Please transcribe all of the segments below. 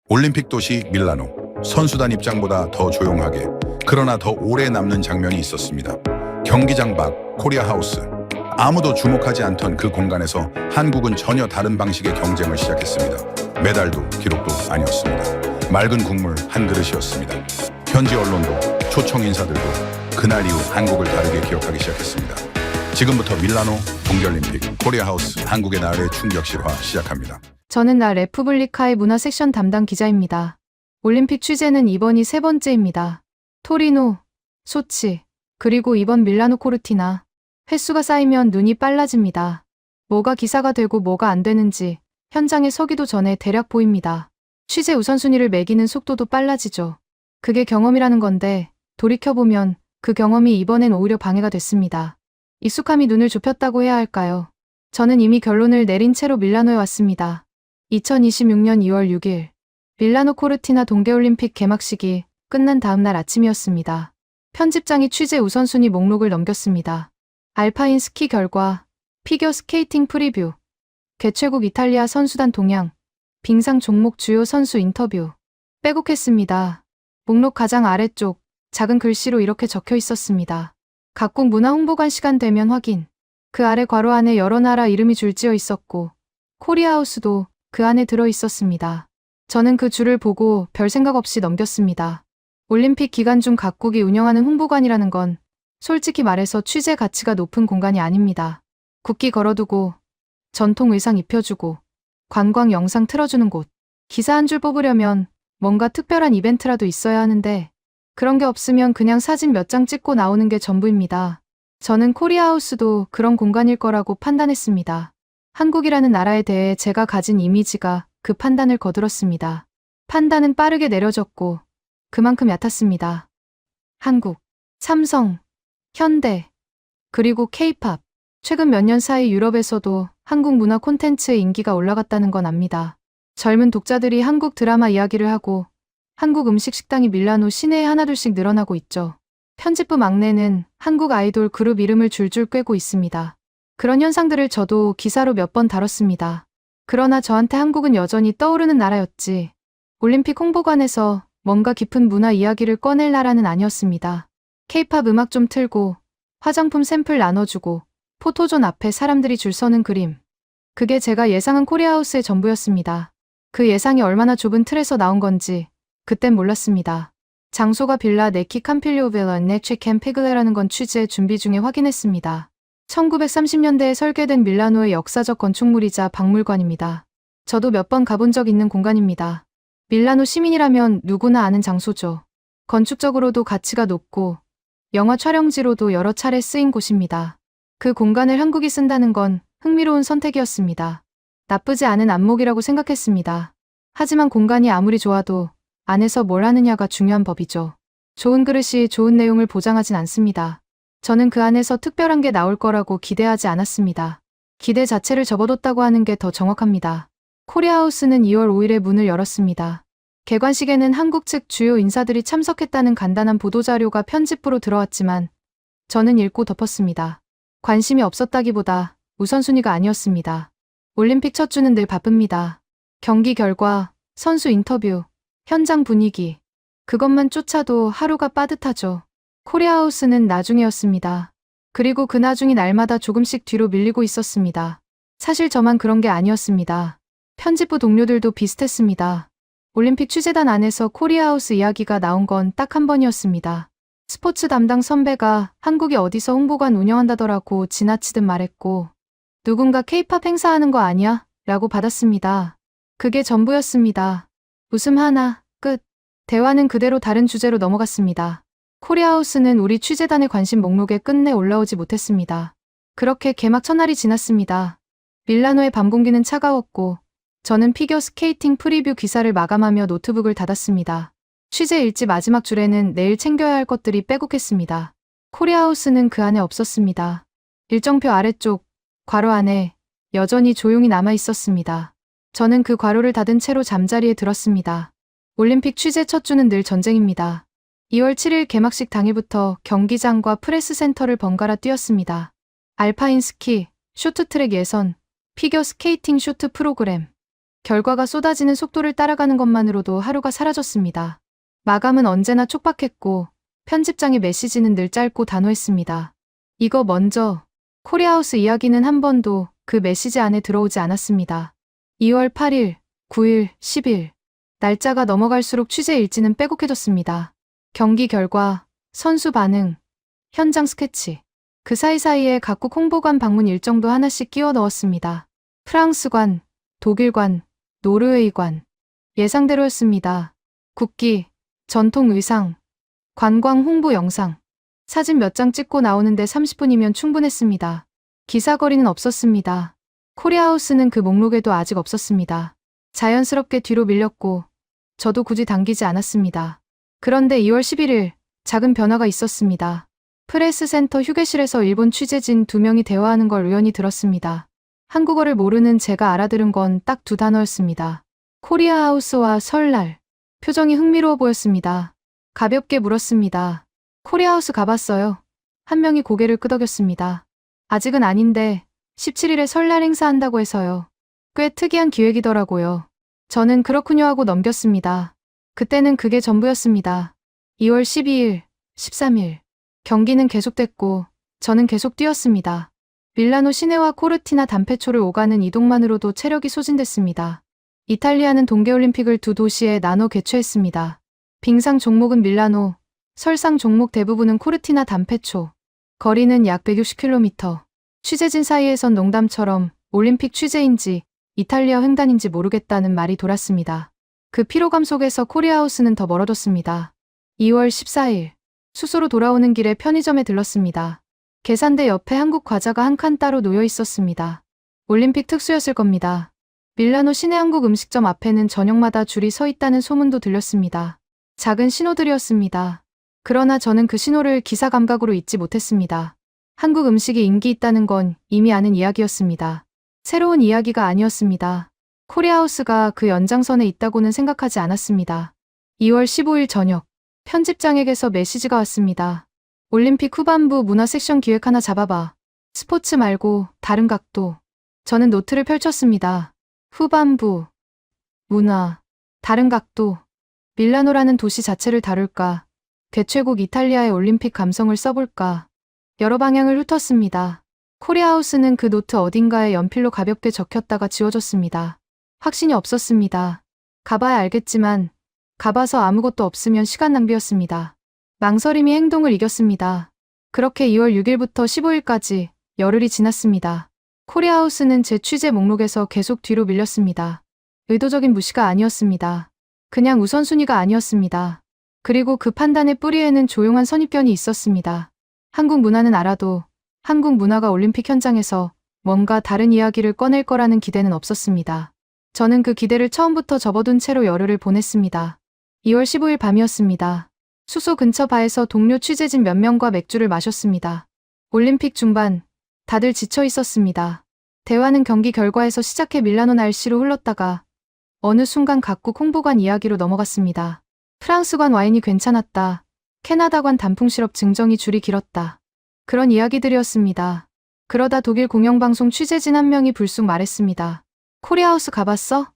올림픽 도시 밀라노. 선수단 입장보다 더 조용하게, 그러나 더 오래 남는 장면이 있었습니다. 경기장 밖 코리아 하우스. 아무도 주목하지 않던 그 공간에서 한국은 전혀 다른 방식의 경쟁을 시작했습니다. 메달도 기록도 아니었습니다. 맑은 국물 한 그릇이었습니다. 현지 언론도 초청 인사들도 그날 이후 한국을 다르게 기억하기 시작했습니다. 지금부터 밀라노 동계올림픽 코리아 하우스 한국의 날의 충격실화 시작합니다. 저는 나 레푸블리카의 문화 섹션 담당 기자입니다. 올림픽 취재는 이번이 세 번째입니다. 토리노, 소치, 그리고 이번 밀라노 코르티나. 횟수가 쌓이면 눈이 빨라집니다. 뭐가 기사가 되고 뭐가 안 되는지 현장에 서기도 전에 대략 보입니다. 취재 우선순위를 매기는 속도도 빨라지죠. 그게 경험이라는 건데 돌이켜보면 그 경험이 이번엔 오히려 방해가 됐습니다. 익숙함이 눈을 좁혔다고 해야 할까요? 저는 이미 결론을 내린 채로 밀라노에 왔습니다. 2026년 2월 6일 밀라노 코르티나 동계올림픽 개막식이 끝난 다음 날 아침이었습니다. 편집장이 취재 우선순위 목록을 넘겼습니다. 알파인 스키 결과, 피겨 스케이팅 프리뷰, 개최국 이탈리아 선수단 동향, 빙상 종목 주요 선수 인터뷰. 빼곡했습니다. 목록 가장 아래쪽 작은 글씨로 이렇게 적혀 있었습니다. 각국 문화 홍보관 시간 되면 확인. 그 아래 괄호 안에 여러 나라 이름이 줄지어 있었고 코리아하우스도 그 안에 들어 있었습니다. 저는 그 줄을 보고 별 생각 없이 넘겼습니다. 올림픽 기간 중 각국이 운영하는 홍보관이라는 건 솔직히 말해서 취재 가치가 높은 공간이 아닙니다. 국기 걸어두고 전통 의상 입혀주고 관광 영상 틀어주는 곳. 기사 한 줄 뽑으려면 뭔가 특별한 이벤트라도 있어야 하는데 그런 게 없으면 그냥 사진 몇 장 찍고 나오는 게 전부입니다. 저는 코리아하우스도 그런 공간일 거라고 판단했습니다. 한국이라는 나라에 대해 제가 가진 이미지가 그 판단을 거들었습니다. 판단은 빠르게 내려졌고 그만큼 얕았습니다. 한국, 삼성, 현대, 그리고 K-팝. 최근 몇 년 사이 유럽에서도 한국 문화 콘텐츠의 인기가 올라갔다는 건 압니다. 젊은 독자들이 한국 드라마 이야기를 하고 한국 음식 식당이 밀라노 시내에 하나둘씩 늘어나고 있죠. 편집부 막내는 한국 아이돌 그룹 이름을 줄줄 꿰고 있습니다. 그런 현상들을 저도 기사로 몇 번 다뤘습니다. 그러나 저한테 한국은 여전히 떠오르는 나라였지. 올림픽 홍보관에서 뭔가 깊은 문화 이야기를 꺼낼 나라는 아니었습니다. K-팝 음악 좀 틀고 화장품 샘플 나눠주고 포토존 앞에 사람들이 줄 서는 그림. 그게 제가 예상한 코리아하우스의 전부였습니다. 그 예상이 얼마나 좁은 틀에서 나온 건지 그땐 몰랐습니다. 장소가 빌라 네키 캄필리오벨라 네체 캠페글레라는 건 취재 준비 중에 확인했습니다. 1930년대에 설계된 밀라노의 역사적 건축물이자 박물관입니다. 저도 몇 번 가본 적 있는 공간입니다. 밀라노 시민이라면 누구나 아는 장소죠. 건축적으로도 가치가 높고 영화 촬영지로도 여러 차례 쓰인 곳입니다. 그 공간을 한국이 쓴다는 건 흥미로운 선택이었습니다. 나쁘지 않은 안목이라고 생각했습니다. 하지만 공간이 아무리 좋아도 안에서 뭘 하느냐가 중요한 법이죠. 좋은 그릇이 좋은 내용을 보장하진 않습니다. 저는 그 안에서 특별한 게 나올 거라고 기대하지 않았습니다. 기대 자체를 접어뒀다고 하는 게 더 정확합니다. 코리아하우스는 2월 5일에 문을 열었습니다. 개관식에는 한국 측 주요 인사들이 참석했다는 간단한 보도자료가 편집부로 들어왔지만 저는 읽고 덮었습니다. 관심이 없었다기보다 우선순위가 아니었습니다. 올림픽 첫 주는 늘 바쁩니다. 경기 결과, 선수 인터뷰, 현장 분위기. 그것만 쫓아도 하루가 빠듯하죠. 코리아하우스는 나중이었습니다. 그리고 그 나중이 날마다 조금씩 뒤로 밀리고 있었습니다. 사실 저만 그런 게 아니었습니다. 편집부 동료들도 비슷했습니다. 올림픽 취재단 안에서 코리아하우스 이야기가 나온 건 딱 한 번이었습니다. 스포츠 담당 선배가 한국이 어디서 홍보관 운영한다더라고 지나치듯 말했고 누군가 K-팝 행사하는 거 아니야? 라고 받았습니다. 그게 전부였습니다. 웃음 하나, 끝. 대화는 그대로 다른 주제로 넘어갔습니다. 코리아하우스는 우리 취재단의 관심 목록에 끝내 올라오지 못했습니다. 그렇게 개막 첫날이 지났습니다. 밀라노의 밤 공기는 차가웠고 저는 피겨 스케이팅 프리뷰 기사를 마감하며 노트북을 닫았습니다. 취재 일지 마지막 줄에는 내일 챙겨야 할 것들이 빼곡했습니다. 코리아하우스는 그 안에 없었습니다. 일정표 아래쪽 괄호 안에 여전히 조용히 남아 있었습니다. 저는 그 괄호를 닫은 채로 잠자리에 들었습니다. 올림픽 취재 첫 주는 늘 전쟁입니다. 2월 7일 개막식 당일부터 경기장과 프레스센터를 번갈아 뛰었습니다. 알파인 스키, 쇼트트랙 예선, 피겨 스케이팅 쇼트 프로그램. 결과가 쏟아지는 속도를 따라가는 것만으로도 하루가 사라졌습니다. 마감은 언제나 촉박했고 편집장의 메시지는 늘 짧고 단호했습니다. 이거 먼저. 코리아하우스 이야기는 한 번도 그 메시지 안에 들어오지 않았습니다. 2월 8일, 9일, 10일. 날짜가 넘어갈수록 취재 일지는 빼곡해졌습니다. 경기 결과, 선수 반응, 현장 스케치. 그 사이사이에 각국 홍보관 방문 일정도 하나씩 끼워 넣었습니다. 프랑스관, 독일관, 노르웨이관. 예상대로였습니다. 국기, 전통 의상, 관광 홍보 영상. 사진 몇 장 찍고 나오는데 30분이면 충분했습니다. 기사거리는 없었습니다. 코리아하우스는 그 목록에도 아직 없었습니다. 자연스럽게 뒤로 밀렸고 저도 굳이 당기지 않았습니다. 그런데 2월 11일 작은 변화가 있었습니다. 프레스센터 휴게실에서 일본 취재진 2명이 대화하는 걸 우연히 들었습니다. 한국어를 모르는 제가 알아들은 건 딱 2단어였습니다. 코리아하우스와 설날. 표정이 흥미로워 보였습니다. 가볍게 물었습니다. 코리아하우스 가봤어요? 한 명이 고개를 끄덕였습니다. 아직은 아닌데 17일에 설날 행사한다고 해서요. 꽤 특이한 기획이더라고요. 저는 그렇군요 하고 넘겼습니다. 그때는 그게 전부였습니다. 2월 12일, 13일. 경기는 계속됐고 저는 계속 뛰었습니다. 밀라노 시내와 코르티나 단페초를 오가는 이동만으로도 체력이 소진됐습니다. 이탈리아는 동계올림픽을 2도시에 나눠 개최했습니다. 빙상 종목은 밀라노, 설상 종목 대부분은 코르티나 단페초. 거리는 약 160km. 취재진 사이에선 농담처럼 올림픽 취재인지 이탈리아 횡단인지 모르겠다는 말이 돌았습니다. 그 피로감 속에서 코리아하우스는 더 멀어졌습니다. 2월 14일. 숙소로 돌아오는 길에 편의점에 들렀습니다. 계산대 옆에 한국 과자가 한 칸 따로 놓여 있었습니다. 올림픽 특수였을 겁니다. 밀라노 시내 한국 음식점 앞에는 저녁마다 줄이 서 있다는 소문도 들렸습니다. 작은 신호들이었습니다. 그러나 저는 그 신호를 기사 감각으로 잊지 못했습니다. 한국 음식이 인기 있다는 건 이미 아는 이야기였습니다. 새로운 이야기가 아니었습니다. 코리아하우스가 그 연장선에 있다고는 생각하지 않았습니다. 2월 15일 저녁. 편집장에게서 메시지가 왔습니다. 올림픽 후반부 문화 섹션 기획 하나 잡아봐. 스포츠 말고 다른 각도. 저는 노트를 펼쳤습니다. 후반부, 문화, 다른 각도. 밀라노라는 도시 자체를 다룰까? 개최국 이탈리아의 올림픽 감성을 써볼까? 여러 방향을 훑었습니다. 코리아하우스는 그 노트 어딘가에 연필로 가볍게 적혔다가 지워졌습니다. 확신이 없었습니다. 가봐야 알겠지만 가봐서 아무것도 없으면 시간 낭비였습니다. 망설임이 행동을 이겼습니다. 그렇게 2월 6일부터 15일까지 열흘이 지났습니다. 코리아하우스는 제 취재 목록에서 계속 뒤로 밀렸습니다. 의도적인 무시가 아니었습니다. 그냥 우선순위가 아니었습니다. 그리고 그 판단의 뿌리에는 조용한 선입견이 있었습니다. 한국 문화는 알아도 한국 문화가 올림픽 현장에서 뭔가 다른 이야기를 꺼낼 거라는 기대는 없었습니다. 저는 그 기대를 처음부터 접어둔 채로 열흘을 보냈습니다. 2월 15일 밤이었습니다. 숙소 근처 바에서 동료 취재진 몇 명과 맥주를 마셨습니다. 올림픽 중반, 다들 지쳐 있었습니다. 대화는 경기 결과에서 시작해 밀라노 날씨로 흘렀다가 어느 순간 각국 홍보관 이야기로 넘어갔습니다. 프랑스관 와인이 괜찮았다. 캐나다관 단풍 시럽 증정이 줄이 길었다. 그런 이야기들이었습니다. 그러다 독일 공영방송 취재진 한 명이 불쑥 말했습니다. 코리아하우스 가봤어?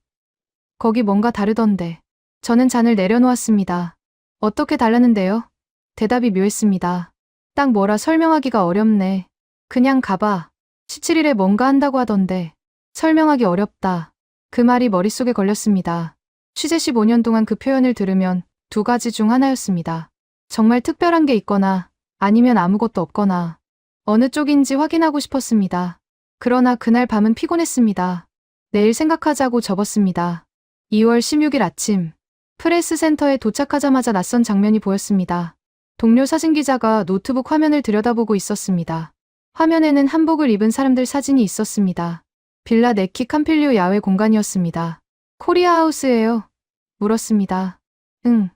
거기 뭔가 다르던데. 저는 잔을 내려놓았습니다. 어떻게 달랐는데요? 대답이 묘했습니다. 딱 뭐라 설명하기가 어렵네. 그냥 가봐. 17일에 뭔가 한다고 하던데. 설명하기 어렵다. 그 말이 머릿속에 걸렸습니다. 취재 15년 동안 그 표현을 들으면 두 가지 중 하나였습니다. 정말 특별한 게 있거나 아니면 아무것도 없거나 어느 쪽인지 확인하고 싶었습니다. 그러나 그날 밤은 피곤했습니다. 내일 생각하자고 접었습니다. 2월 16일 아침 프레스센터에 도착하자마자 낯선 장면이 보였습니다. 동료 사진기자가 노트북 화면을 들여다보고 있었습니다. 화면에는 한복을 입은 사람들 사진이 있었습니다. 빌라 네키 캄필리오 야외 공간이었습니다. 코리아하우스예요? 물었습니다. 응.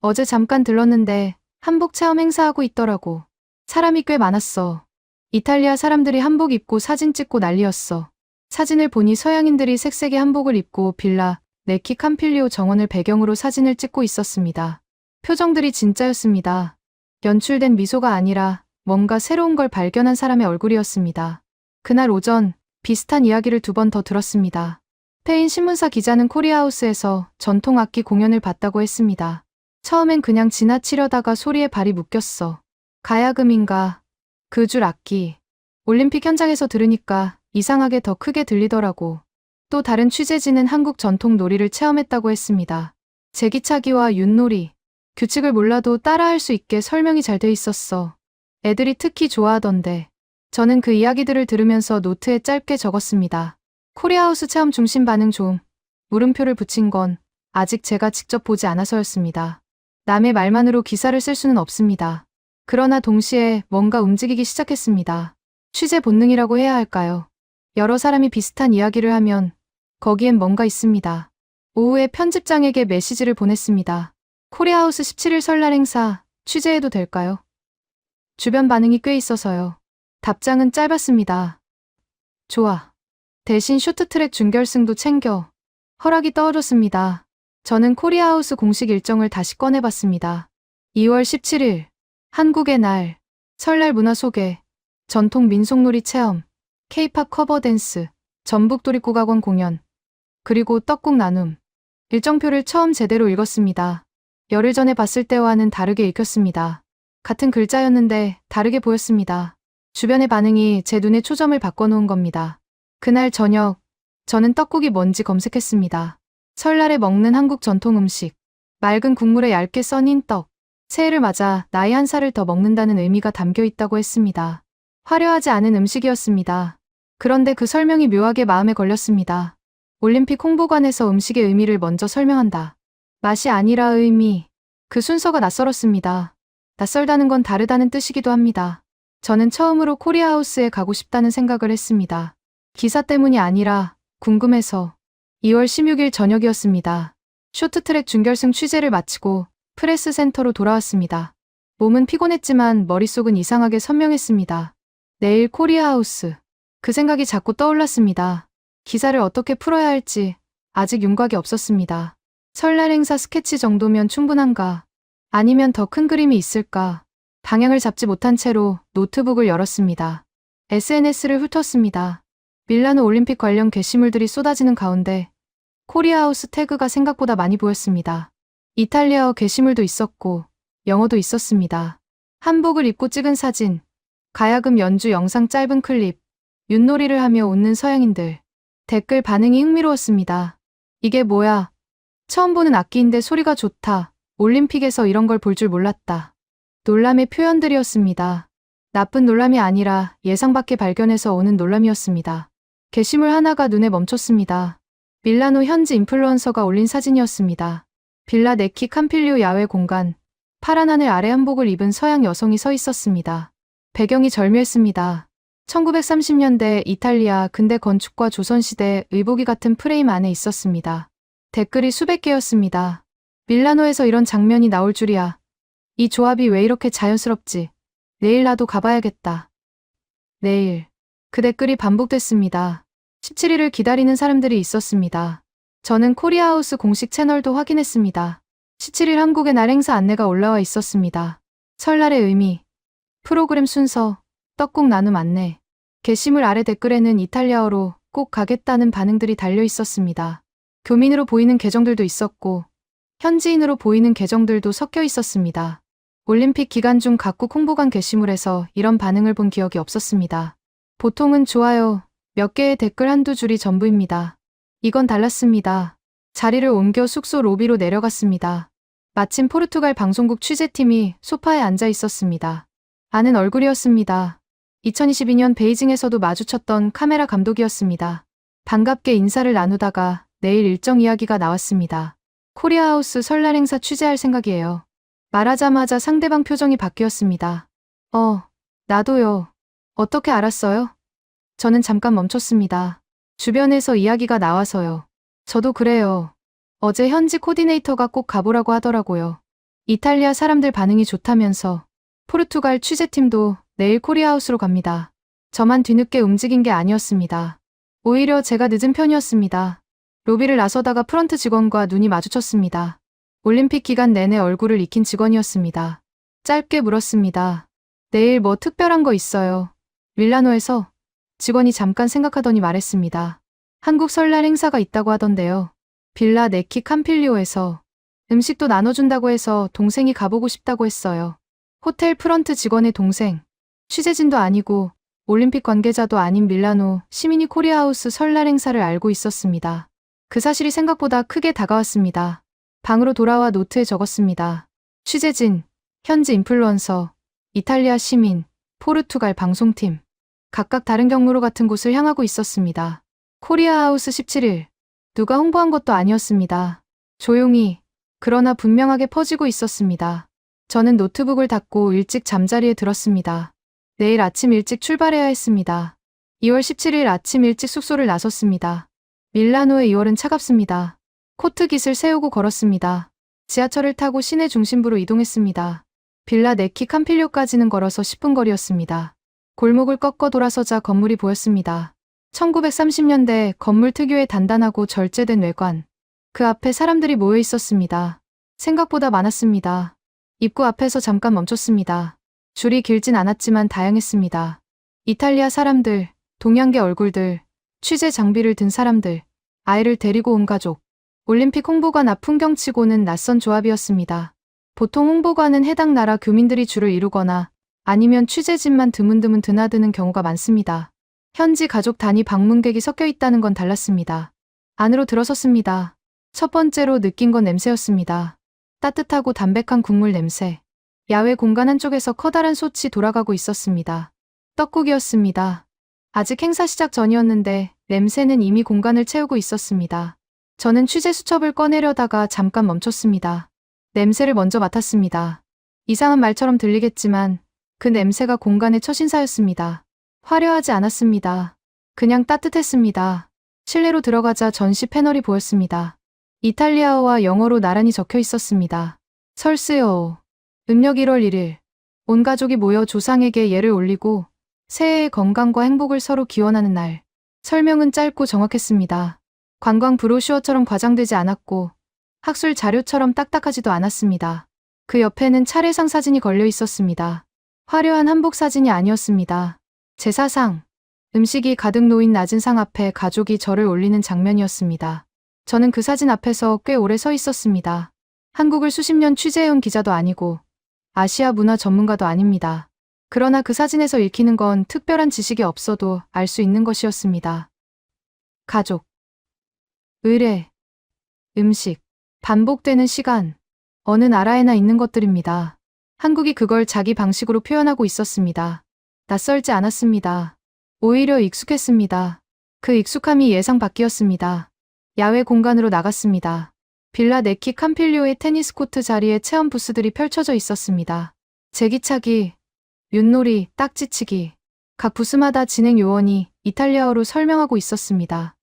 어제 잠깐 들렀는데 한복 체험 행사하고 있더라고. 사람이 꽤 많았어. 이탈리아 사람들이 한복 입고 사진 찍고 난리였어. 사진을 보니 서양인들이 색색의 한복을 입고 빌라 네키 캄필리오 정원을 배경으로 사진을 찍고 있었습니다. 표정들이 진짜였습니다. 연출된 미소가 아니라 뭔가 새로운 걸 발견한 사람의 얼굴이었습니다. 그날 오전 비슷한 이야기를 2번 더 들었습니다. 스페인 신문사 기자는 코리아하우스에서 전통 악기 공연을 봤다고 했습니다. 처음엔 그냥 지나치려다가 소리에 발이 묶였어. 가야금인가? 그 줄 악기. 올림픽 현장에서 들으니까 이상하게 더 크게 들리더라고. 또 다른 취재진은 한국 전통 놀이를 체험했다고 했습니다. 제기차기와 윷놀이. 규칙을 몰라도 따라할 수 있게 설명이 잘 돼 있었어. 애들이 특히 좋아하던데. 저는 그 이야기들을 들으면서 노트에 짧게 적었습니다. 코리아하우스 체험 중심 반응 좀. 물음표를 붙인 건 아직 제가 직접 보지 않아서였습니다. 남의 말만으로 기사를 쓸 수는 없습니다. 그러나 동시에 뭔가 움직이기 시작했습니다. 취재 본능이라고 해야 할까요? 여러 사람이 비슷한 이야기를 하면 거기엔 뭔가 있습니다. 오후에 편집장에게 메시지를 보냈습니다. 코리아하우스 17일 설날 행사 취재해도 될까요? 주변 반응이 꽤 있어서요. 답장은 짧았습니다. 좋아. 대신 쇼트트랙 준결승도 챙겨. 허락이 떨어졌습니다. 저는 코리아하우스 공식 일정을 다시 꺼내봤습니다. 2월 17일 한국의 날, 설날 문화 소개, 전통 민속놀이 체험, K-팝 커버 댄스, 전북도립국악원 공연, 그리고 떡국 나눔. 일정표를 처음 제대로 읽었습니다. 열흘 전에 봤을 때와는 다르게 읽혔습니다. 같은 글자였는데 다르게 보였습니다. 주변의 반응이 제 눈에 초점을 바꿔놓은 겁니다. 그날 저녁, 저는 떡국이 뭔지 검색했습니다. 설날에 먹는 한국 전통 음식, 맑은 국물에 얇게 써닌 떡, 새해를 맞아 나이 한 살을 더 먹는다는 의미가 담겨 있다고 했습니다. 화려하지 않은 음식이었습니다. 그런데 그 설명이 묘하게 마음에 걸렸습니다. 올림픽 홍보관에서 음식의 의미를 먼저 설명한다. 맛이 아니라 의미. 그 순서가 낯설었습니다. 낯설다는 건 다르다는 뜻이기도 합니다. 저는 처음으로 코리아하우스에 가고 싶다는 생각을 했습니다. 기사 때문이 아니라 궁금해서. 2월 16일 저녁이었습니다. 쇼트트랙 준결승 취재를 마치고 프레스 센터로 돌아왔습니다. 몸은 피곤했지만 머릿속은 이상하게 선명했습니다. 내일 코리아하우스. 그 생각이 자꾸 떠올랐습니다. 기사를 어떻게 풀어야 할지 아직 윤곽이 없었습니다. 설날 행사 스케치 정도면 충분한가? 아니면 더 큰 그림이 있을까? 방향을 잡지 못한 채로 노트북을 열었습니다. SNS를 훑었습니다. 밀라노 올림픽 관련 게시물들이 쏟아지는 가운데 코리아하우스 태그가 생각보다 많이 보였습니다. 이탈리아어 게시물도 있었고 영어도 있었습니다. 한복을 입고 찍은 사진, 가야금 연주 영상 짧은 클립, 윷놀이를 하며 웃는 서양인들. 댓글 반응이 흥미로웠습니다. 이게 뭐야? 처음 보는 악기인데 소리가 좋다. 올림픽에서 이런 걸 볼 줄 몰랐다. 놀람의 표현들이었습니다. 나쁜 놀람이 아니라 예상 밖의 발견에서 오는 놀람이었습니다. 게시물 하나가 눈에 멈췄습니다. 밀라노 현지 인플루언서가 올린 사진이었습니다. 빌라 네키 캄필리오 야외 공간, 파란 하늘 아래 한복을 입은 서양 여성이 서 있었습니다. 배경이 절묘했습니다. 1930년대 이탈리아 근대 건축과 조선시대 의복이 같은 프레임 안에 있었습니다. 댓글이 수백 개였습니다. 밀라노에서 이런 장면이 나올 줄이야. 이 조합이 왜 이렇게 자연스럽지? 내일 나도 가봐야겠다. 내일. 그 댓글이 반복됐습니다. 17일을 기다리는 사람들이 있었습니다. 저는 코리아하우스 공식 채널도 확인했습니다. 17일 한국의 날 행사 안내가 올라와 있었습니다. 설날의 의미, 프로그램 순서, 떡국 나눔 안내. 게시물 아래 댓글에는 이탈리아어로 꼭 가겠다는 반응들이 달려 있었습니다. 교민으로 보이는 계정들도 있었고 현지인으로 보이는 계정들도 섞여 있었습니다. 올림픽 기간 중 각국 홍보관 게시물에서 이런 반응을 본 기억이 없었습니다. 보통은 좋아요, 몇 개의 댓글 한두 줄이 전부입니다. 이건 달랐습니다. 자리를 옮겨 숙소 로비로 내려갔습니다. 마침 포르투갈 방송국 취재팀이 소파에 앉아 있었습니다. 아는 얼굴이었습니다. 2022년 베이징에서도 마주쳤던 카메라 감독이었습니다. 반갑게 인사를 나누다가 내일 일정 이야기가 나왔습니다. 코리아하우스 설날 행사 취재할 생각이에요. 말하자마자 상대방 표정이 바뀌었습니다. 나도요. 어떻게 알았어요? 저는 잠깐 멈췄습니다. 주변에서 이야기가 나와서요. 저도 그래요. 어제 현지 코디네이터가 꼭 가보라고 하더라고요. 이탈리아 사람들 반응이 좋다면서. 포르투갈 취재팀도 내일 코리아하우스로 갑니다. 저만 뒤늦게 움직인 게 아니었습니다. 오히려 제가 늦은 편이었습니다. 로비를 나서다가 프런트 직원과 눈이 마주쳤습니다. 올림픽 기간 내내 얼굴을 익힌 직원이었습니다. 짧게 물었습니다. 내일 뭐 특별한 거 있어요? 밀라노에서? 직원이 잠깐 생각하더니 말했습니다. 한국 설날 행사가 있다고 하던데요. 빌라 네키 캄필리오에서 음식도 나눠준다고 해서 동생이 가보고 싶다고 했어요. 호텔 프런트 직원의 동생. 취재진도 아니고 올림픽 관계자도 아닌 밀라노 시미니 코리아하우스 설날 행사를 알고 있었습니다. 그 사실이 생각보다 크게 다가왔습니다. 방으로 돌아와 노트에 적었습니다. 취재진, 현지 인플루언서, 이탈리아 시민, 포르투갈 방송팀. 각각 다른 경로로 같은 곳을 향하고 있었습니다. 코리아하우스 17일. 누가 홍보한 것도 아니었습니다. 조용히, 그러나 분명하게 퍼지고 있었습니다. 저는 노트북을 닫고 일찍 잠자리에 들었습니다. 내일 아침 일찍 출발해야 했습니다. 2월 17일 아침 일찍 숙소를 나섰습니다. 밀라노의 2월은 차갑습니다. 코트 깃을 세우고 걸었습니다. 지하철을 타고 시내 중심부로 이동했습니다. 빌라 네키 캄필리오까지는 걸어서 10분 거리였습니다. 골목을 꺾어 돌아서자 건물이 보였습니다. 1930년대 건물 특유의 단단하고 절제된 외관. 그 앞에 사람들이 모여 있었습니다. 생각보다 많았습니다. 입구 앞에서 잠깐 멈췄습니다. 줄이 길진 않았지만 다양했습니다. 이탈리아 사람들, 동양계 얼굴들, 취재 장비를 든 사람들, 아이를 데리고 온 가족. 올림픽 홍보관 앞 풍경치고는 낯선 조합이었습니다. 보통 홍보관은 해당 나라 교민들이 줄을 이루거나 아니면 취재진만 드문드문 드나드는 경우가 많습니다. 현지 가족 단위 방문객이 섞여 있다는 건 달랐습니다. 안으로 들어섰습니다. 첫 번째로 느낀 건 냄새였습니다. 따뜻하고 담백한 국물 냄새. 야외 공간 한쪽에서 커다란 솥이 돌아가고 있었습니다. 떡국이었습니다. 아직 행사 시작 전이었는데 냄새는 이미 공간을 채우고 있었습니다. 저는 취재 수첩을 꺼내려다가 잠깐 멈췄습니다. 냄새를 먼저 맡았습니다. 이상한 말처럼 들리겠지만 그 냄새가 공간의 첫인사였습니다. 화려하지 않았습니다. 그냥 따뜻했습니다. 실내로 들어가자 전시 패널이 보였습니다. 이탈리아어와 영어로 나란히 적혀 있었습니다. 설스요. 음력 1월 1일. 온 가족이 모여 조상에게 예를 올리고 새해의 건강과 행복을 서로 기원하는 날. 설명은 짧고 정확했습니다. 관광 브로슈어처럼 과장되지 않았고 학술 자료처럼 딱딱하지도 않았습니다. 그 옆에는 차례상 사진이 걸려 있었습니다. 화려한 한복 사진이 아니었습니다. 제사상, 음식이 가득 놓인 낮은 상 앞에 가족이 절을 올리는 장면이었습니다. 저는 그 사진 앞에서 꽤 오래 서 있었습니다. 한국을 수십 년 취재해온 기자도 아니고 아시아 문화 전문가도 아닙니다. 그러나 그 사진에서 읽히는 건 특별한 지식이 없어도 알 수 있는 것이었습니다. 가족, 의례, 음식, 반복되는 시간, 어느 나라에나 있는 것들입니다. 한국이 그걸 자기 방식으로 표현하고 있었습니다. 낯설지 않았습니다. 오히려 익숙했습니다. 그 익숙함이 예상 밖이었습니다. 야외 공간으로 나갔습니다. 빌라 네키 캄필리오의 테니스 코트 자리에 체험 부스들이 펼쳐져 있었습니다. 제기차기, 윷놀이, 딱지치기. 각 부스마다 진행 요원이 이탈리아어로 설명하고 있었습니다.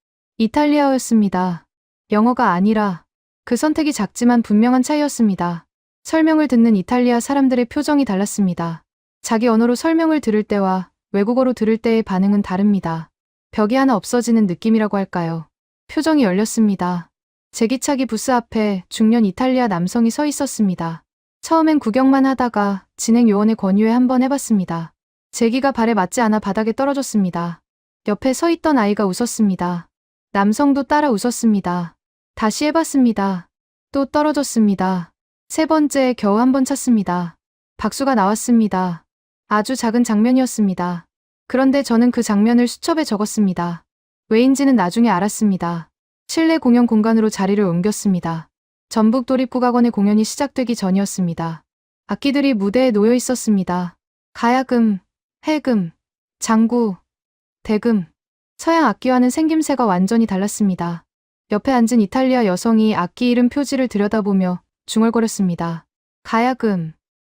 이탈리아어였습니다. 영어가 아니라 그 선택이 작지만 분명한 차이였습니다. 설명을 듣는 이탈리아 사람들의 표정이 달랐습니다. 자기 언어로 설명을 들을 때와 외국어로 들을 때의 반응은 다릅니다. 벽이 하나 없어지는 느낌이라고 할까요? 표정이 열렸습니다. 제기차기 부스 앞에 중년 이탈리아 남성이 서 있었습니다. 처음엔 구경만 하다가 진행 요원의 권유에 한번 해봤습니다. 제기가 발에 맞지 않아 바닥에 떨어졌습니다. 옆에 서 있던 아이가 웃었습니다. 남성도 따라 웃었습니다. 다시 해봤습니다. 또 떨어졌습니다. 세 번째 겨우 한 번 찼습니다. 박수가 나왔습니다. 아주 작은 장면이었습니다. 그런데 저는 그 장면을 수첩에 적었습니다. 왜인지는 나중에 알았습니다. 실내 공연 공간으로 자리를 옮겼습니다. 전북 도립국악원의 공연이 시작되기 전이었습니다. 악기들이 무대에 놓여 있었습니다. 가야금, 해금, 장구, 대금. 서양 악기와는 생김새가 완전히 달랐습니다. 옆에 앉은 이탈리아 여성이 악기 이름 표지를 들여다보며 중얼거렸습니다. 가야금.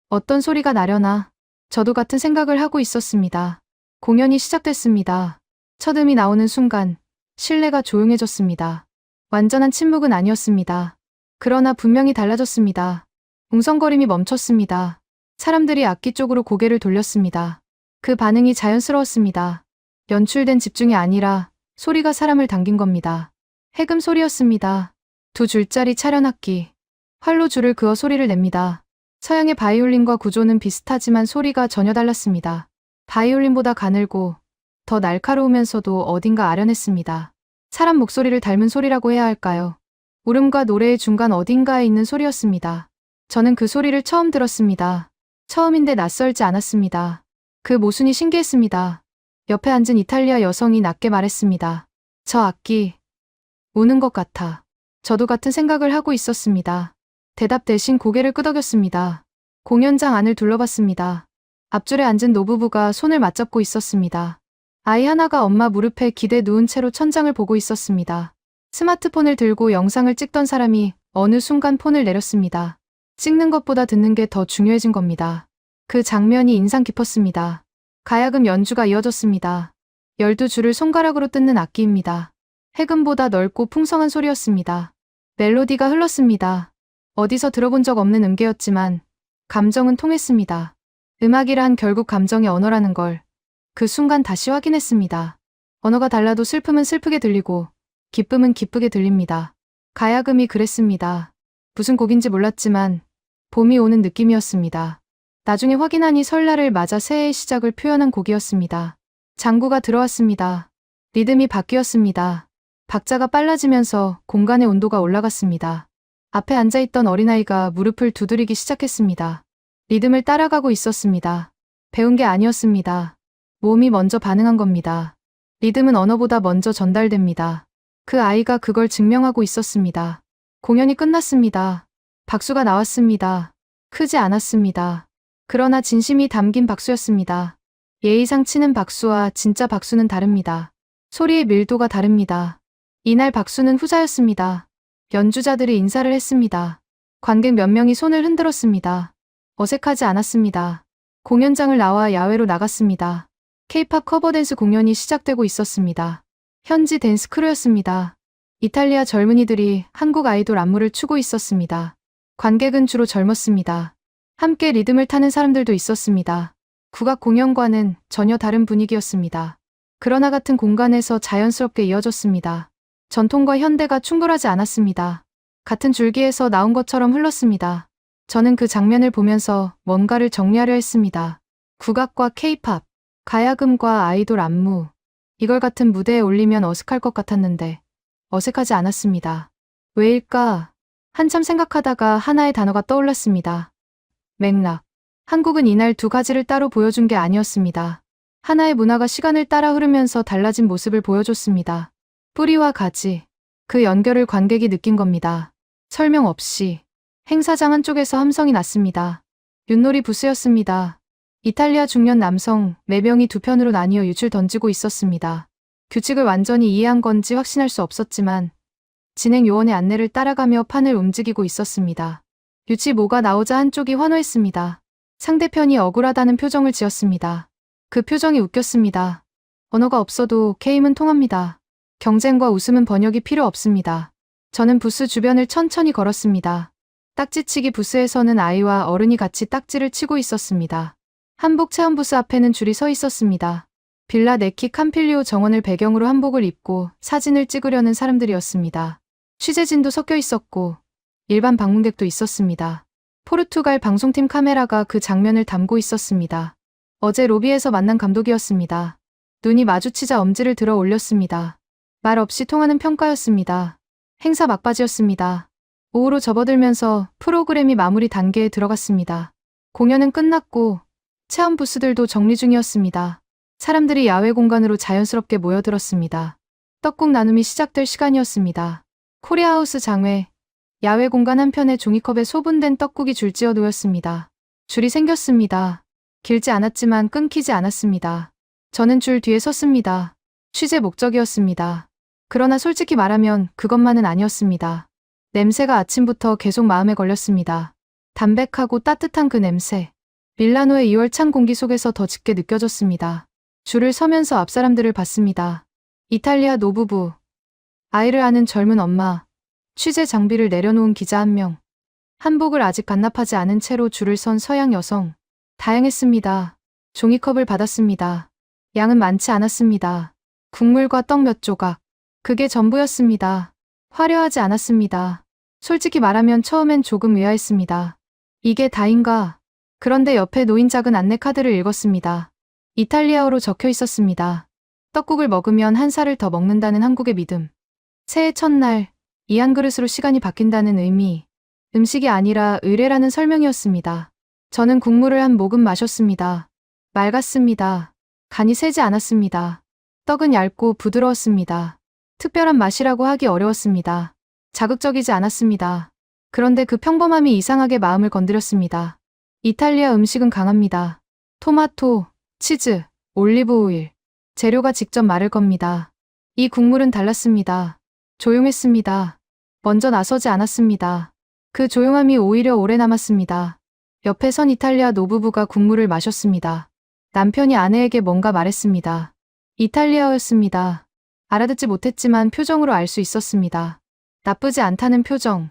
어떤 소리가 나려나? 저도 같은 생각을 하고 있었습니다. 공연이 시작됐습니다. 첫 음이 나오는 순간 실내가 조용해졌습니다. 완전한 침묵은 아니었습니다. 그러나 분명히 달라졌습니다. 웅성거림이 멈췄습니다. 사람들이 악기 쪽으로 고개를 돌렸습니다. 그 반응이 자연스러웠습니다. 연출된 집중이 아니라 소리가 사람을 당긴 겁니다. 해금 소리였습니다. 두 줄짜리 차련악기. 활로 줄을 그어 소리를 냅니다. 서양의 바이올린과 구조는 비슷하지만 소리가 전혀 달랐습니다. 바이올린보다 가늘고 더 날카로우면서도 어딘가 아련했습니다. 사람 목소리를 닮은 소리라고 해야 할까요? 울음과 노래의 중간 어딘가에 있는 소리였습니다. 저는 그 소리를 처음 들었습니다. 처음인데 낯설지 않았습니다. 그 모순이 신기했습니다. 옆에 앉은 이탈리아 여성이 낮게 말했습니다. 저 악기, 우는 것 같아. 저도 같은 생각을 하고 있었습니다. 대답 대신 고개를 끄덕였습니다. 공연장 안을 둘러봤습니다. 앞줄에 앉은 노부부가 손을 맞잡고 있었습니다. 아이 하나가 엄마 무릎에 기대 누운 채로 천장을 보고 있었습니다. 스마트폰을 들고 영상을 찍던 사람이 어느 순간 폰을 내렸습니다. 찍는 것보다 듣는 게 더 중요해진 겁니다. 그 장면이 인상 깊었습니다. 가야금 연주가 이어졌습니다. 12줄을 손가락으로 뜯는 악기입니다. 해금보다 넓고 풍성한 소리였습니다. 멜로디가 흘렀습니다. 어디서 들어본 적 없는 음계였지만 감정은 통했습니다. 음악이란 결국 감정의 언어라는 걸 그 순간 다시 확인했습니다. 언어가 달라도 슬픔은 슬프게 들리고 기쁨은 기쁘게 들립니다. 가야금이 그랬습니다. 무슨 곡인지 몰랐지만 봄이 오는 느낌이었습니다. 나중에 확인하니 설날을 맞아 새해의 시작을 표현한 곡이었습니다. 장구가 들어왔습니다. 리듬이 바뀌었습니다. 박자가 빨라지면서 공간의 온도가 올라갔습니다. 앞에 앉아있던 어린아이가 무릎을 두드리기 시작했습니다. 리듬을 따라가고 있었습니다. 배운 게 아니었습니다. 몸이 먼저 반응한 겁니다. 리듬은 언어보다 먼저 전달됩니다. 그 아이가 그걸 증명하고 있었습니다. 공연이 끝났습니다. 박수가 나왔습니다. 크지 않았습니다. 그러나 진심이 담긴 박수였습니다. 예의상 치는 박수와 진짜 박수는 다릅니다. 소리의 밀도가 다릅니다. 이날 박수는 후자였습니다. 연주자들이 인사를 했습니다. 관객 몇 명이 손을 흔들었습니다. 어색하지 않았습니다. 공연장을 나와 야외로 나갔습니다. K-팝 커버댄스 공연이 시작되고 있었습니다. 현지 댄스 크루였습니다. 이탈리아 젊은이들이 한국 아이돌 안무를 추고 있었습니다. 관객은 주로 젊었습니다. 함께 리듬을 타는 사람들도 있었습니다. 국악 공연과는 전혀 다른 분위기였습니다. 그러나 같은 공간에서 자연스럽게 이어졌습니다. 전통과 현대가 충돌하지 않았습니다. 같은 줄기에서 나온 것처럼 흘렀습니다. 저는 그 장면을 보면서 뭔가를 정리하려 했습니다. 국악과 K-팝, 가야금과 아이돌 안무, 이걸 같은 무대에 올리면 어색할 것 같았는데 어색하지 않았습니다. 왜일까? 한참 생각하다가 하나의 단어가 떠올랐습니다. 맥락. 한국은 이날 두 가지를 따로 보여준 게 아니었습니다. 하나의 문화가 시간을 따라 흐르면서 달라진 모습을 보여줬습니다. 뿌리와 가지. 그 연결을 관객이 느낀 겁니다. 설명 없이. 행사장 한쪽에서 함성이 났습니다. 윷놀이 부스였습니다. 이탈리아 중년 남성 4명이 두 편으로 나뉘어 윷을 던지고 있었습니다. 규칙을 완전히 이해한 건지 확신할 수 없었지만 진행 요원의 안내를 따라가며 판을 움직이고 있었습니다. 윷이 뭐가 나오자 한쪽이 환호했습니다. 상대편이 억울하다는 표정을 지었습니다. 그 표정이 웃겼습니다. 언어가 없어도 게임은 통합니다. 경쟁과 웃음은 번역이 필요 없습니다. 저는 부스 주변을 천천히 걸었습니다. 딱지치기 부스에서는 아이와 어른이 같이 딱지를 치고 있었습니다. 한복 체험 부스 앞에는 줄이 서 있었습니다. 빌라 네키 캄필리오 정원을 배경으로 한복을 입고 사진을 찍으려는 사람들이었습니다. 취재진도 섞여 있었고 일반 방문객도 있었습니다. 포르투갈 방송팀 카메라가 그 장면을 담고 있었습니다. 어제 로비에서 만난 감독이었습니다. 눈이 마주치자 엄지를 들어 올렸습니다. 말 없이 통하는 평가였습니다. 행사 막바지였습니다. 오후로 접어들면서 프로그램이 마무리 단계에 들어갔습니다. 공연은 끝났고 체험 부스들도 정리 중이었습니다. 사람들이 야외 공간으로 자연스럽게 모여들었습니다. 떡국 나눔이 시작될 시간이었습니다. 코리아하우스 장외, 야외 공간 한편에 종이컵에 소분된 떡국이 줄지어 놓였습니다. 줄이 생겼습니다. 길지 않았지만 끊기지 않았습니다. 저는 줄 뒤에 섰습니다. 취재 목적이었습니다. 그러나 솔직히 말하면 그것만은 아니었습니다. 냄새가 아침부터 계속 마음에 걸렸습니다. 담백하고 따뜻한 그 냄새. 밀라노의 2월 찬 공기 속에서 더 짙게 느껴졌습니다. 줄을 서면서 앞 사람들을 봤습니다. 이탈리아 노부부, 아이를 아는 젊은 엄마, 취재 장비를 내려놓은 기자 1명, 한복을 아직 반납하지 않은 채로 줄을 선 서양 여성. 다양했습니다. 종이컵을 받았습니다. 양은 많지 않았습니다. 국물과 떡 몇 조각. 그게 전부였습니다. 화려하지 않았습니다. 솔직히 말하면 처음엔 조금 의아했습니다. 이게 다인가? 그런데 옆에 놓인 작은 안내 카드를 읽었습니다. 이탈리아어로 적혀 있었습니다. 떡국을 먹으면 한 살을 더 먹는다는 한국의 믿음. 새해 첫날, 이 한 그릇으로 시간이 바뀐다는 의미, 음식이 아니라 의뢰라는 설명이었습니다. 저는 국물을 한 모금 마셨습니다. 맑았습니다. 간이 세지 않았습니다. 떡은 얇고 부드러웠습니다. 특별한 맛이라고 하기 어려웠습니다. 자극적이지 않았습니다. 그런데 그 평범함이 이상하게 마음을 건드렸습니다. 이탈리아 음식은 강합니다. 토마토, 치즈, 올리브 오일, 재료가 직접 마를 겁니다. 이 국물은 달랐습니다. 조용했습니다. 먼저 나서지 않았습니다. 그 조용함이 오히려 오래 남았습니다. 옆에 선 이탈리아 노부부가 국물을 마셨습니다. 남편이 아내에게 뭔가 말했습니다. 이탈리아어였습니다. 알아듣지 못했지만 표정으로 알 수 있었습니다. 나쁘지 않다는 표정.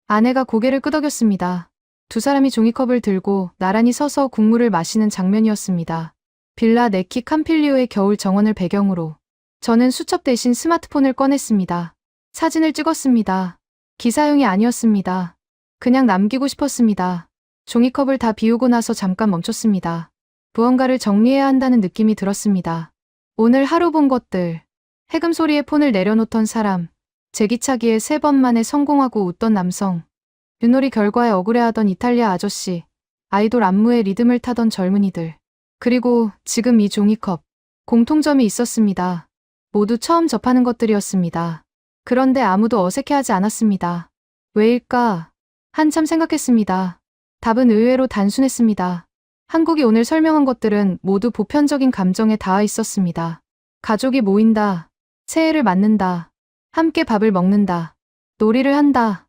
아내가 고개를 끄덕였습니다. 두 사람이 종이컵을 들고 나란히 서서 국물을 마시는 장면이었습니다. 빌라 네키 캄필리오의 겨울 정원을 배경으로. 저는 수첩 대신 스마트폰을 꺼냈습니다. 사진을 찍었습니다. 기사용이 아니었습니다. 그냥 남기고 싶었습니다. 종이컵을 다 비우고 나서 잠깐 멈췄습니다. 무언가를 정리해야 한다는 느낌이 들었습니다. 오늘 하루 본 것들. 해금 소리에 폰을 내려놓던 사람. 제기차기에 3번 만에 성공하고 웃던 남성. 윷놀이 결과에 억울해하던 이탈리아 아저씨. 아이돌 안무에 리듬을 타던 젊은이들. 그리고 지금 이 종이컵. 공통점이 있었습니다. 모두 처음 접하는 것들이었습니다. 그런데 아무도 어색해하지 않았습니다. 왜일까? 한참 생각했습니다. 답은 의외로 단순했습니다. 한국이 오늘 설명한 것들은 모두 보편적인 감정에 닿아 있었습니다. 가족이 모인다. 새해를 맞는다. 함께 밥을 먹는다. 놀이를 한다.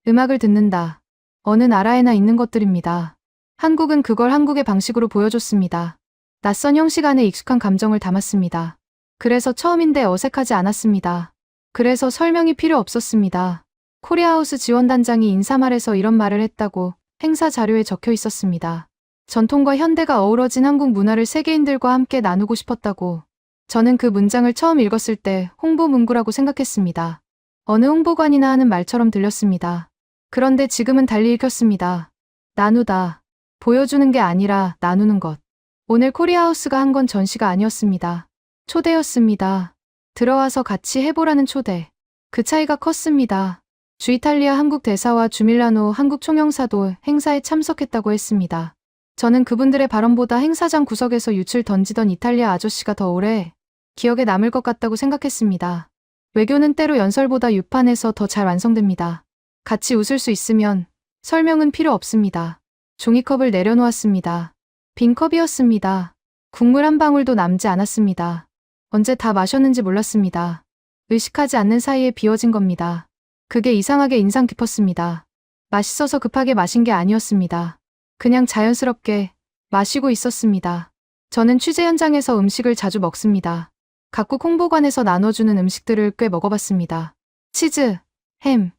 음악을 듣는다. 어느 나라에나 있는 것들입니다. 한국은 그걸 한국의 방식으로 보여줬습니다. 낯선 형식 안에 익숙한 감정을 담았습니다. 그래서 처음인데 어색하지 않았습니다. 그래서 설명이 필요 없었습니다. 코리아하우스 지원단장이 인사말에서 이런 말을 했다고 행사 자료에 적혀 있었습니다. 전통과 현대가 어우러진 한국 문화를 세계인들과 함께 나누고 싶었다고. 저는 그 문장을 처음 읽었을 때 홍보 문구라고 생각했습니다. 어느 홍보관이나 하는 말처럼 들렸습니다. 그런데 지금은 달리 읽혔습니다. 나누다. 보여주는 게 아니라 나누는 것. 오늘 코리아하우스가 한 건 전시가 아니었습니다. 초대였습니다. 들어와서 같이 해보라는 초대. 그 차이가 컸습니다. 주 이탈리아 한국 대사와 주 밀라노 한국 총영사도 행사에 참석했다고 했습니다. 저는 그분들의 발언보다 행사장 구석에서 윷을 던지던 이탈리아 아저씨가 더 오래 기억에 남을 것 같다고 생각했습니다. 외교는 때로 연설보다 윷판에서 더 잘 완성됩니다. 같이 웃을 수 있으면 설명은 필요 없습니다. 종이컵을 내려놓았습니다. 빈 컵이었습니다. 국물 한 방울도 남지 않았습니다. 언제 다 마셨는지 몰랐습니다. 의식하지 않는 사이에 비워진 겁니다. 그게 이상하게 인상 깊었습니다. 맛있어서 급하게 마신 게 아니었습니다. 그냥 자연스럽게 마시고 있었습니다. 저는 취재 현장에서 음식을 자주 먹습니다. 각국 홍보관에서 나눠주는 음식들을 꽤 먹어봤습니다. 치즈, 햄,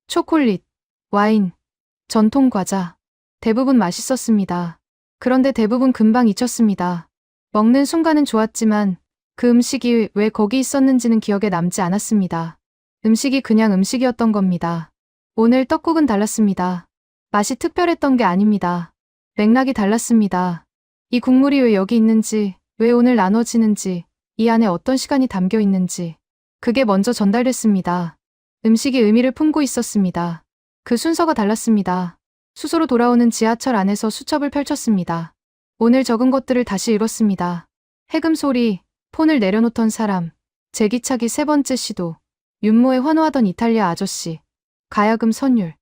초콜릿, 와인, 전통 과자. 대부분 맛있었습니다. 그런데 대부분 금방 잊혔습니다. 먹는 순간은 좋았지만 그 음식이 왜 거기 있었는지는 기억에 남지 않았습니다. 음식이 그냥 음식이었던 겁니다. 오늘 떡국은 달랐습니다. 맛이 특별했던 게 아닙니다. 맥락이 달랐습니다. 이 국물이 왜 여기 있는지, 왜 오늘 나눠지는지, 이 안에 어떤 시간이 담겨 있는지. 그게 먼저 전달됐습니다. 음식이 의미를 품고 있었습니다. 그 순서가 달랐습니다. 수소로 돌아오는 지하철 안에서 수첩을 펼쳤습니다. 오늘 적은 것들을 다시 읽었습니다. 해금 소리, 폰을 내려놓던 사람, 제기차기 3번째 시도, 윤모에 환호하던 이탈리아 아저씨, 가야금 선율,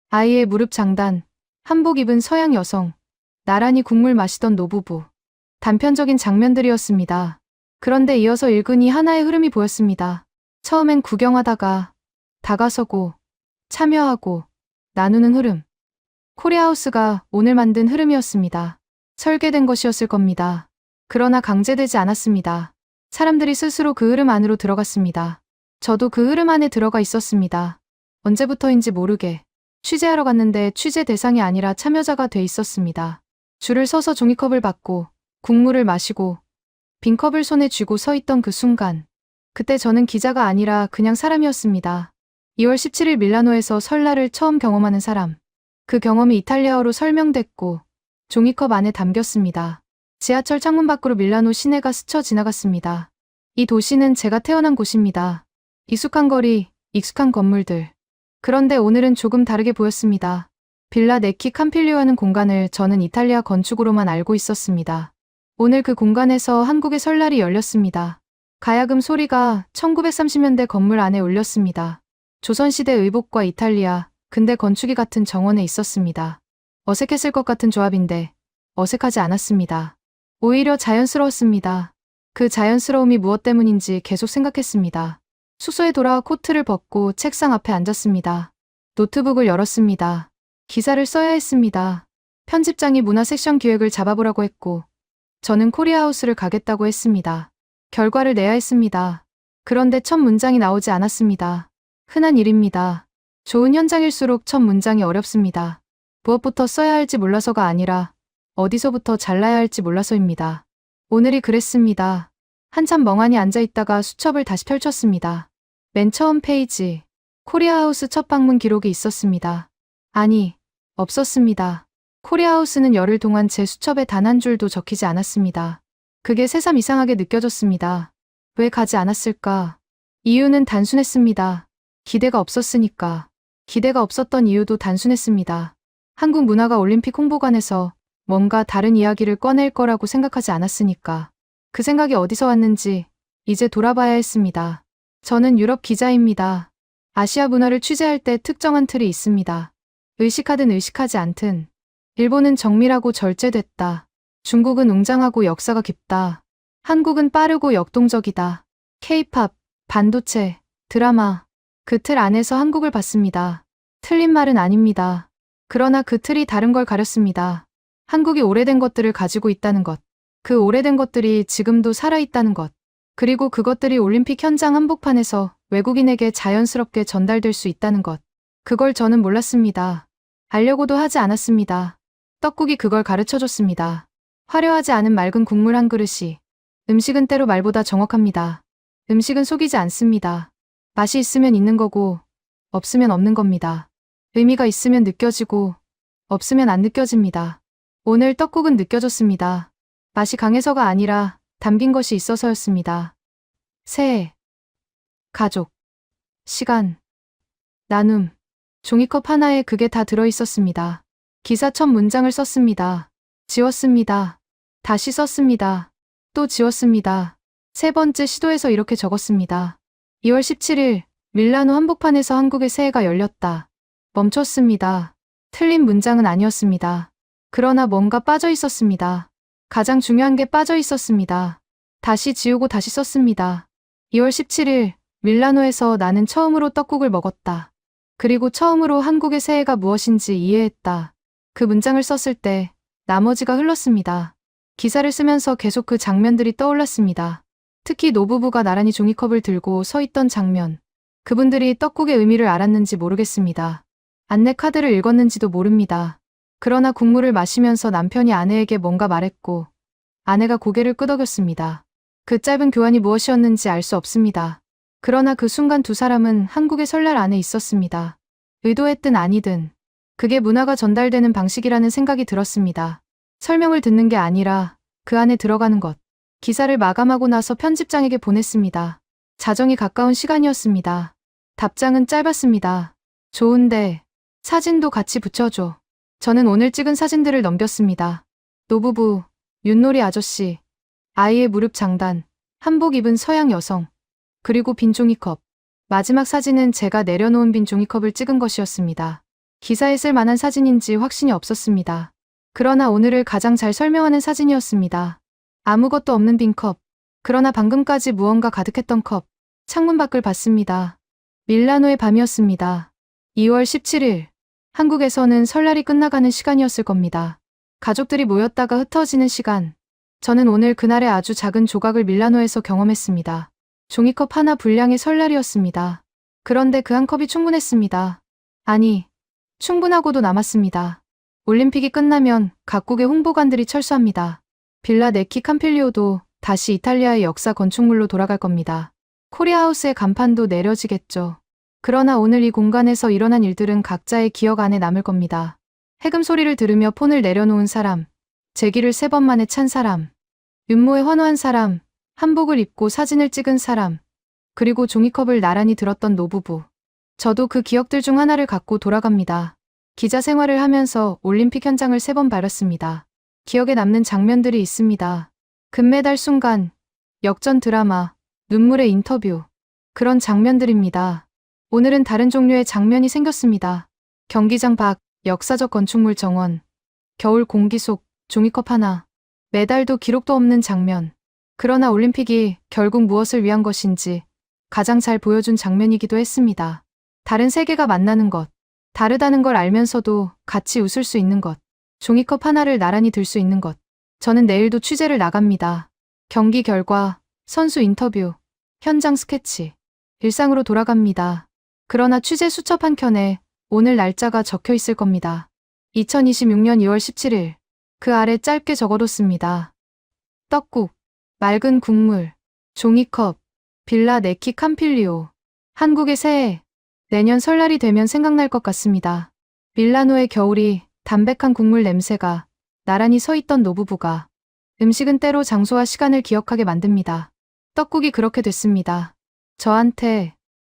아이의 무릎 장단, 한복 입은 서양 여성, 나란히 국물 마시던 노부부. 단편적인 장면들이었습니다. 그런데 이어서 읽으니 하나의 흐름이 보였습니다. 처음엔 구경하다가 다가서고 참여하고 나누는 흐름. 코리아하우스가 오늘 만든 흐름이었습니다. 설계된 것이었을 겁니다. 그러나 강제되지 않았습니다. 사람들이 스스로 그 흐름 안으로 들어갔습니다. 저도 그 흐름 안에 들어가 있었습니다. 언제부터인지 모르게 취재하러 갔는데 취재 대상이 아니라 참여자가 돼 있었습니다. 줄을 서서 종이컵을 받고 국물을 마시고 빈 컵을 손에 쥐고 서 있던 그 순간. 그때 저는 기자가 아니라 그냥 사람이었습니다. 2월 17일 밀라노에서 설날을 처음 경험하는 사람. 그 경험이 이탈리아어로 설명됐고 종이컵 안에 담겼습니다. 지하철 창문 밖으로 밀라노 시내가 스쳐 지나갔습니다. 이 도시는 제가 태어난 곳입니다. 익숙한 거리, 익숙한 건물들. 그런데 오늘은 조금 다르게 보였습니다. 빌라 네키 캄필리오하는 공간을 저는 이탈리아 건축으로만 알고 있었습니다. 오늘 그 공간에서 한국의 설날이 열렸습니다. 가야금 소리가 1930년대 건물 안에 울렸습니다. 조선시대 의복과 이탈리아, 근대 건축이 같은 정원에 있었습니다. 어색했을 것 같은 조합인데 어색하지 않았습니다. 오히려 자연스러웠습니다. 그 자연스러움이 무엇 때문인지 계속 생각했습니다. 숙소에 돌아와 코트를 벗고 책상 앞에 앉았습니다. 노트북을 열었습니다. 기사를 써야 했습니다. 편집장이 문화 섹션 기획을 잡아보라고 했고 저는 코리아하우스를 가겠다고 했습니다. 결과를 내야 했습니다. 그런데 첫 문장이 나오지 않았습니다. 흔한 일입니다. 좋은 현장일수록 첫 문장이 어렵습니다. 무엇부터 써야 할지 몰라서가 아니라 어디서부터 잘라야 할지 몰라서입니다. 오늘이 그랬습니다. 한참 멍하니 앉아있다가 수첩을 다시 펼쳤습니다. 맨 처음 페이지, 코리아하우스 첫 방문 기록이 있었습니다. 아니, 없었습니다. 코리아하우스는 열흘 동안 제 수첩에 단 한 줄도 적히지 않았습니다. 그게 새삼 이상하게 느껴졌습니다. 왜 가지 않았을까? 이유는 단순했습니다. 기대가 없었으니까. 기대가 없었던 이유도 단순했습니다. 한국 문화가 올림픽 홍보관에서 뭔가 다른 이야기를 꺼낼 거라고 생각하지 않았으니까. 그 생각이 어디서 왔는지 이제 돌아봐야 했습니다. 저는 유럽 기자입니다. 아시아 문화를 취재할 때 특정한 틀이 있습니다. 의식하든 의식하지 않든. 일본은 정밀하고 절제됐다. 중국은 웅장하고 역사가 깊다. 한국은 빠르고 역동적이다. K-팝, 반도체, 드라마. 그 틀 안에서 한국을 봤습니다. 틀린 말은 아닙니다. 그러나 그 틀이 다른 걸 가렸습니다. 한국이 오래된 것들을 가지고 있다는 것. 그 오래된 것들이 지금도 살아있다는 것. 그리고 그것들이 올림픽 현장 한복판에서 외국인에게 자연스럽게 전달될 수 있다는 것. 그걸 저는 몰랐습니다. 알려고도 하지 않았습니다. 떡국이 그걸 가르쳐줬습니다. 화려하지 않은 맑은 국물 한 그릇이. 음식은 때로 말보다 정확합니다. 음식은 속이지 않습니다. 맛이 있으면 있는 거고 없으면 없는 겁니다. 의미가 있으면 느껴지고 없으면 안 느껴집니다. 오늘 떡국은 느껴졌습니다. 맛이 강해서가 아니라 담긴 것이 있어서였습니다. 새해, 가족, 시간, 나눔, 종이컵 하나에 그게 다 들어있었습니다. 기사 첫 문장을 썼습니다. 지웠습니다. 다시 썼습니다. 또 지웠습니다. 세 번째 시도에서 이렇게 적었습니다. 2월 17일 밀라노 한복판에서 한국의 새해가 열렸다. 멈췄습니다. 틀린 문장은 아니었습니다. 그러나 뭔가 빠져 있었습니다. 가장 중요한 게 빠져 있었습니다. 다시 지우고 다시 썼습니다. 2월 17일 밀라노에서 나는 처음으로 떡국을 먹었다. 그리고 처음으로 한국의 새해가 무엇인지 이해했다. 그 문장을 썼을 때 나머지가 흘렀습니다. 기사를 쓰면서 계속 그 장면들이 떠올랐습니다. 특히 노부부가 나란히 종이컵을 들고 서 있던 장면. 그분들이 떡국의 의미를 알았는지 모르겠습니다. 안내 카드를 읽었는지도 모릅니다. 그러나 국물을 마시면서 남편이 아내에게 뭔가 말했고 아내가 고개를 끄덕였습니다. 그 짧은 교환이 무엇이었는지 알 수 없습니다. 그러나 그 순간 두 사람은 한국의 설날 안에 있었습니다. 의도했든 아니든 그게 문화가 전달되는 방식이라는 생각이 들었습니다. 설명을 듣는 게 아니라 그 안에 들어가는 것. 기사를 마감하고 나서 편집장에게 보냈습니다. 자정이 가까운 시간이었습니다. 답장은 짧았습니다. 좋은데 사진도 같이 붙여줘. 저는 오늘 찍은 사진들을 넘겼습니다. 노부부, 윷놀이 아저씨, 아이의 무릎 장단, 한복 입은 서양 여성, 그리고 빈 종이컵. 마지막 사진은 제가 내려놓은 빈 종이컵을 찍은 것이었습니다. 기사에 쓸 만한 사진인지 확신이 없었습니다. 그러나 오늘을 가장 잘 설명하는 사진이었습니다. 아무것도 없는 빈 컵. 그러나 방금까지 무언가 가득했던 컵. 창문 밖을 봤습니다. 밀라노의 밤이었습니다. 2월 17일. 한국에서는 설날이 끝나가는 시간이었을 겁니다. 가족들이 모였다가 흩어지는 시간. 저는 오늘 그날의 아주 작은 조각을 밀라노에서 경험했습니다. 종이컵 하나 분량의 설날이었습니다. 그런데 그 한 컵이 충분했습니다. 아니, 충분하고도 남았습니다. 올림픽이 끝나면 각국의 홍보관들이 철수합니다. 빌라 네키 캄필리오도 다시 이탈리아의 역사 건축물로 돌아갈 겁니다. 코리아하우스의 간판도 내려지겠죠. 그러나 오늘 이 공간에서 일어난 일들은 각자의 기억 안에 남을 겁니다. 해금 소리를 들으며 폰을 내려놓은 사람, 제기를 3번 만에 찬 사람, 윤모에 환호한 사람, 한복을 입고 사진을 찍은 사람, 그리고 종이컵을 나란히 들었던 노부부. 저도 그 기억들 중 하나를 갖고 돌아갑니다. 기자 생활을 하면서 올림픽 현장을 3번 밟았습니다. 기억에 남는 장면들이 있습니다. 금메달 순간, 역전 드라마, 눈물의 인터뷰. 그런 장면들입니다. 오늘은 다른 종류의 장면이 생겼습니다. 경기장 밖, 역사적 건축물 정원. 겨울 공기 속, 종이컵 하나. 메달도 기록도 없는 장면. 그러나 올림픽이 결국 무엇을 위한 것인지 가장 잘 보여준 장면이기도 했습니다. 다른 세계가 만나는 것. 다르다는 걸 알면서도 같이 웃을 수 있는 것. 종이컵 하나를 나란히 들 수 있는 것. 저는 내일도 취재를 나갑니다. 경기 결과, 선수 인터뷰, 현장 스케치. 일상으로 돌아갑니다. 그러나 취재 수첩 한 켠에 오늘 날짜가 적혀 있을 겁니다. 2026년 2월 17일. 그 아래 짧게 적어뒀습니다. 떡국, 맑은 국물, 종이컵, 빌라 네키 캄필리오. 한국의 새해. 내년 설날이 되면 생각날 것 같습니다. 밀라노의 겨울이 담백한 국물 냄새가 나란히 서 있던 노부부가 음식은 때로 장소와 시간을 기억하게 만듭니다. 떡국이 그렇게 됐습니다. 저한테